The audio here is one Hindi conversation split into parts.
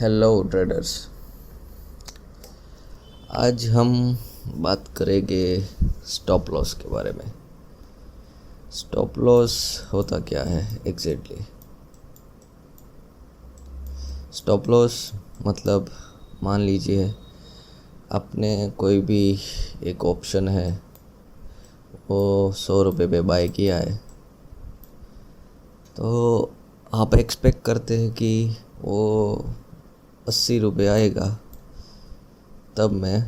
Hello traders. आज हम बात करेंगे स्टॉप लॉस के बारे में। स्टॉप लॉस होता क्या है एग्जैक्टली? स्टॉप लॉस मतलब मान लीजिए आपने कोई भी एक ऑप्शन है वो 100 रुपये पे बाय किया है, तो आप एक्सपेक्ट करते हैं कि वो 80 रुपये आएगा, तब मैं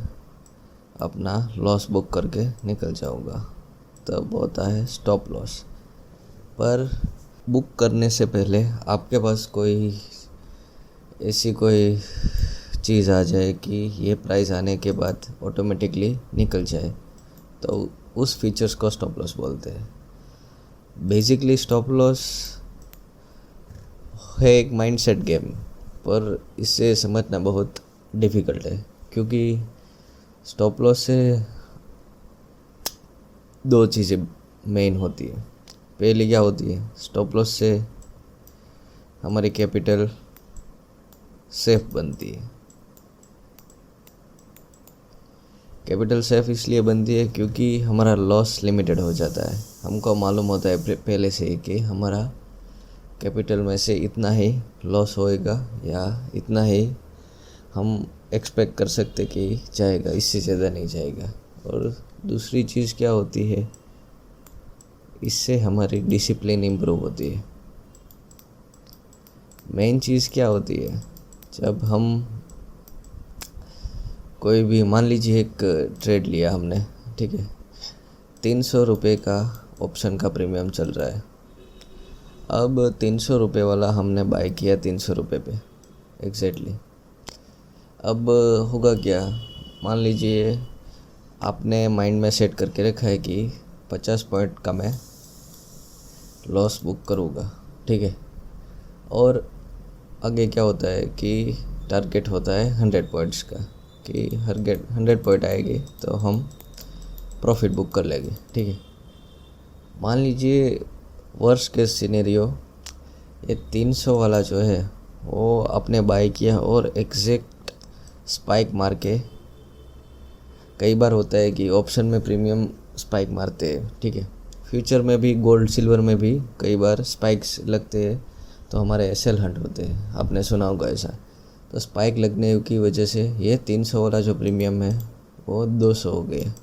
अपना लॉस बुक करके निकल जाऊंगा। तब होता है स्टॉप लॉस। पर बुक करने से पहले आपके पास कोई ऐसी कोई चीज़ आ जाए कि ये प्राइस आने के बाद ऑटोमेटिकली निकल जाए, तो उस फीचर्स को स्टॉप लॉस बोलते हैं। बेसिकली स्टॉप लॉस है एक माइंडसेट गेम, पर इसे समझना बहुत डिफ़िकल्ट है, क्योंकि स्टॉप लॉस से दो चीज़ें मेन होती है। पहली क्या होती है, स्टॉप लॉस से हमारी कैपिटल सेफ बनती है। कैपिटल सेफ इसलिए बनती है क्योंकि हमारा लॉस लिमिटेड हो जाता है। हमको मालूम होता है पहले से ही कि हमारा कैपिटल में से इतना ही लॉस होएगा या इतना ही हम एक्सपेक्ट कर सकते कि जाएगा, इससे ज़्यादा नहीं जाएगा। और दूसरी चीज़ क्या होती है, इससे हमारी डिसिप्लिन इम्प्रूव होती है। मेन चीज़ क्या होती है, जब हम कोई भी मान लीजिए एक ट्रेड लिया हमने, ठीक है, 300 रुपये का ऑप्शन का प्रीमियम चल रहा है। अब 300 रुपये वाला हमने बाय किया 300 रुपये पे एग्जैक्टली। अब होगा क्या, मान लीजिए आपने माइंड में सेट करके रखा है कि 50 पॉइंट का मैं लॉस बुक करूँगा, ठीक है। और आगे क्या होता है कि टारगेट होता है 100 पॉइंट्स का, कि 100 पॉइंट आएगी तो हम प्रॉफिट बुक कर लेंगे, ठीक है। मान लीजिए वर्स्ट केस सिनेरियो, ये 300 वाला जो है वो आपने बाय किया और एग्जैक्ट स्पाइक मार के, कई बार होता है कि ऑप्शन में प्रीमियम स्पाइक मारते हैं, ठीक है। फ्यूचर में भी, गोल्ड सिल्वर में भी कई बार स्पाइक्स लगते हैं, तो हमारे एसएल हंट होते हैं, आपने सुना होगा ऐसा। तो स्पाइक लगने की वजह से ये 300 वाला जो प्रीमियम है वो 200 हो गया,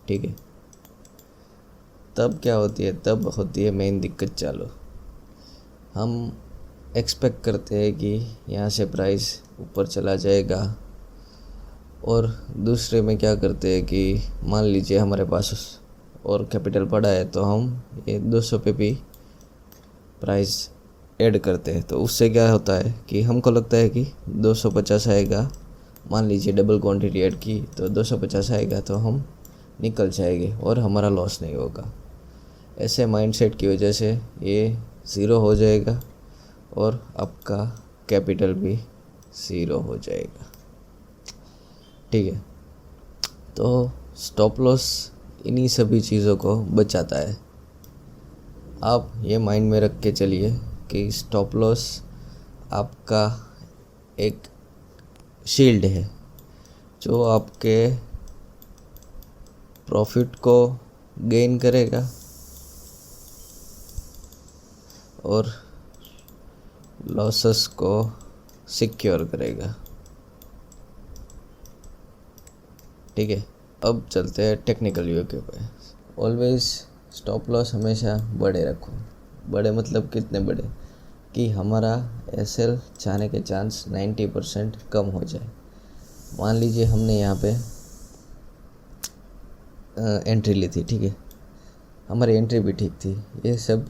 ठीक है। तब क्या होती है, तब होती है मेन दिक्कत चालू। हम एक्सपेक्ट करते हैं कि यहाँ से प्राइस ऊपर चला जाएगा, और दूसरे में क्या करते हैं कि मान लीजिए हमारे पास और कैपिटल पड़ा है, तो हम ये 200 पे भी प्राइस ऐड करते हैं। तो उससे क्या होता है कि हमको लगता है कि 250 आएगा, मान लीजिए डबल क्वांटिटी ऐड की तो 250 आएगा, तो हम निकल जाएंगे और हमारा लॉस नहीं होगा। ऐसे माइंडसेट की वजह से ये ज़ीरो हो जाएगा और आपका कैपिटल भी ज़ीरो हो जाएगा, ठीक है। तो स्टॉप लॉस इन्हीं सभी चीज़ों को बचाता है। आप ये माइंड में रख के चलिए कि स्टॉप लॉस आपका एक शील्ड है, जो आपके प्रॉफिट को गेन करेगा और लॉसेस को सिक्योर करेगा, ठीक है। अब चलते हैं टेक्निकल व्यू के ऊपर। ऑलवेज स्टॉप लॉस हमेशा बड़े रखो। बड़े मतलब कितने बड़े, कि हमारा एसएल जाने के चांस 90% कम हो जाए। मान लीजिए हमने यहाँ पे एंट्री ली थी, ठीक है, हमारी एंट्री भी ठीक थी, ये सब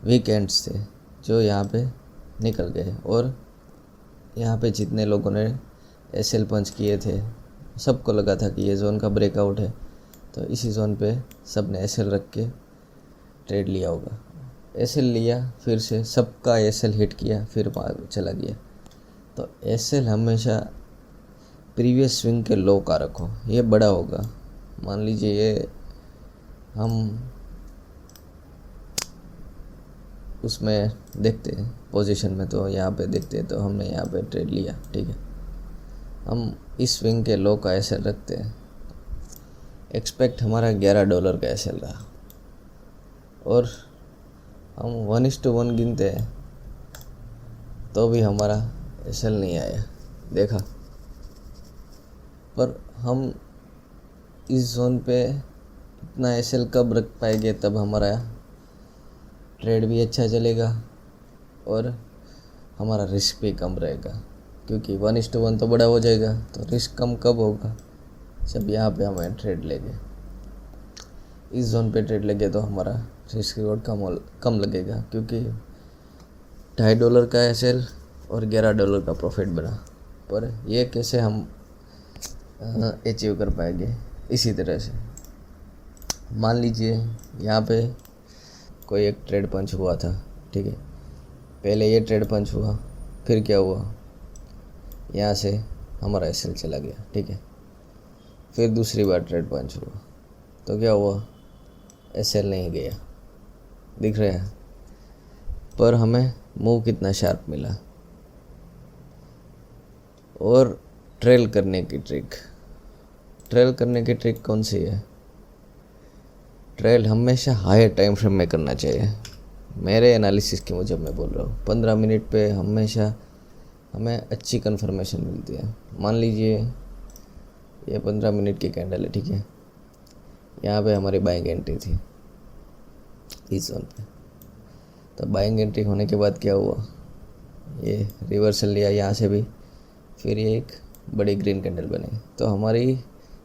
वीकेंड्स थे जो यहाँ पे निकल गए, और यहाँ पे जितने लोगों ने एसएल पंच किए थे सबको लगा था कि ये जोन का ब्रेकआउट है, तो इसी जोन पे सब ने एसएल रख के ट्रेड लिया होगा। एसएल लिया, फिर से सबका एसएल हिट किया, फिर चला गया। तो एसएल हमेशा प्रीवियस स्विंग के लो का रखो, ये बड़ा होगा। मान लीजिए ये हम उसमें देखते हैं पोजीशन में, तो यहाँ पे देखते हैं, तो हमने यहाँ पे ट्रेड लिया। ठीक है, हम इस स्विंग के लो का एसएल रखते हैं। एक्सपेक्ट हमारा $11 का एसएल रहा और हम 1:1 गिनते हैं तो भी हमारा एसएल नहीं आया, देखा। पर हम इस जोन पे इतना एसएल कब रख पाएंगे, तब हमारा ट्रेड भी अच्छा चलेगा और हमारा रिस्क भी कम रहेगा, क्योंकि 1:1 तो बड़ा हो जाएगा, तो रिस्क कम कब होगा, जब यहाँ पे हमें ट्रेड लेंगे। इस जोन पे ट्रेड लेंगे तो हमारा रिस्क रिवॉर्ड कम लगेगा, क्योंकि $2.5 का एसएल और $11 का प्रॉफिट बना। पर ये कैसे हम अचीव कर पाएंगे? इसी तरह से मान लीजिए यहाँ पे कोई एक ट्रेड पंच हुआ था। ठीक है, पहले ये ट्रेड पंच हुआ, फिर क्या हुआ, यहाँ से हमारा एसएल चला गया। ठीक है, फिर दूसरी बार ट्रेड पंच हुआ तो क्या हुआ, एसएल नहीं गया, दिख रहा है। पर हमें मूव कितना शार्प मिला। और ट्रेल करने की ट्रिक कौन सी है? ट्रेल हमेशा हायर टाइम फ्रेम में करना चाहिए। मेरे एनालिसिस के मुजब मैं बोल रहा हूँ, 15 मिनट पे हमेशा हमें अच्छी कन्फर्मेशन मिलती है। मान लीजिए ये 15 मिनट की कैंडल है। ठीक है, यहाँ पे हमारी बाइंग एंट्री थी इस जोन पे, तो बाइंग एंट्री होने के बाद क्या हुआ, ये रिवर्सल लिया यहाँ से भी, फिर ये एक बड़ी ग्रीन कैंडल बनी। तो हमारी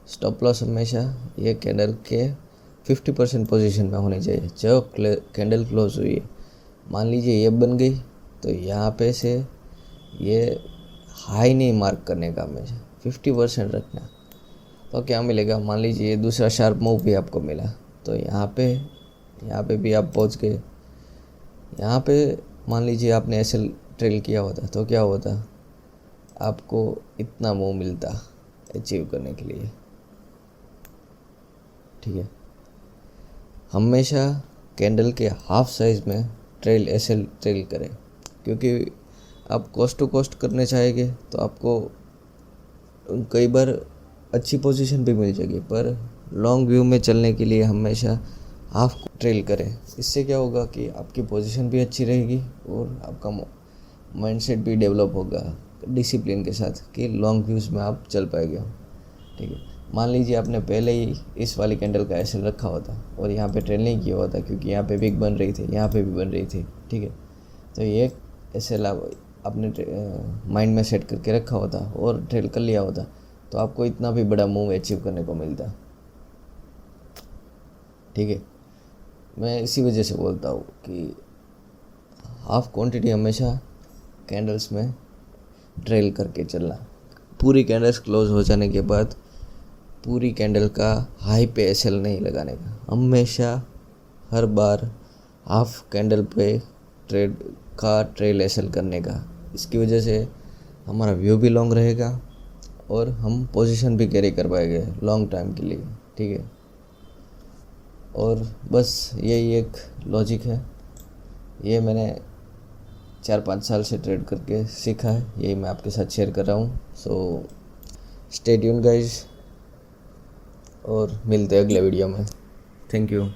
स्टॉप लॉस हमेशा ये कैंडल के 50% पोजीशन में होनी चाहिए। जब कैंडल क्लोज हुई है, मान लीजिए ये बन गई, तो यहाँ पे से ये हाई नहीं मार्क करने का, हमेशा 50% रखना। तो क्या मिलेगा, मान लीजिए दूसरा शार्प मूव भी आपको मिला, तो यहाँ पे भी आप पहुँच गए। यहाँ पे मान लीजिए आपने एसएल ट्रेल किया होता तो क्या होता, आपको इतना मूव मिलता अचीव करने के लिए। ठीक है, हमेशा कैंडल के हाफ साइज में एसएल ट्रेल करें, क्योंकि आप कोस्ट टू कोस्ट करने चाहेंगे तो आपको कई बार अच्छी पोजीशन भी मिल जाएगी, पर लॉन्ग व्यू में चलने के लिए हमेशा हाफ ट्रेल करें। इससे क्या होगा कि आपकी पोजीशन भी अच्छी रहेगी और आपका माइंडसेट भी डेवलप होगा डिसिप्लिन के साथ, कि लॉन्ग व्यूज़ में आप चल पाएंगे। ठीक है, मान लीजिए आपने पहले ही इस वाली कैंडल का एसएल रखा होता और यहाँ पे ट्रेल नहीं किया होता, क्योंकि यहाँ पे बिग बन रही थी, यहाँ पे भी बन रही थी। ठीक है, तो ये एसएल आपने माइंड में सेट करके रखा होता और ट्रेल कर लिया होता, तो आपको इतना भी बड़ा मूव अचीव करने को मिलता। ठीक है, मैं इसी वजह से बोलता हूँ कि हाफ क्वांटिटी हमेशा कैंडल्स में ट्रेल करके चलना। पूरी कैंडल्स क्लोज हो जाने के बाद पूरी कैंडल का हाई पे एसएल नहीं लगाने का, हमेशा हर बार हाफ कैंडल पे ट्रेल एसएल करने का। इसकी वजह से हमारा व्यू भी लॉन्ग रहेगा और हम पोजीशन भी कैरी कर पाएंगे लॉन्ग टाइम के लिए। ठीक है, और बस यही एक लॉजिक है, ये मैंने 4-5 साल से ट्रेड करके सीखा है, यही मैं आपके साथ शेयर कर रहा हूँ। सो स्टे ट्यून्ड गाइस, और मिलते हैं अगले वीडियो में। Thank you.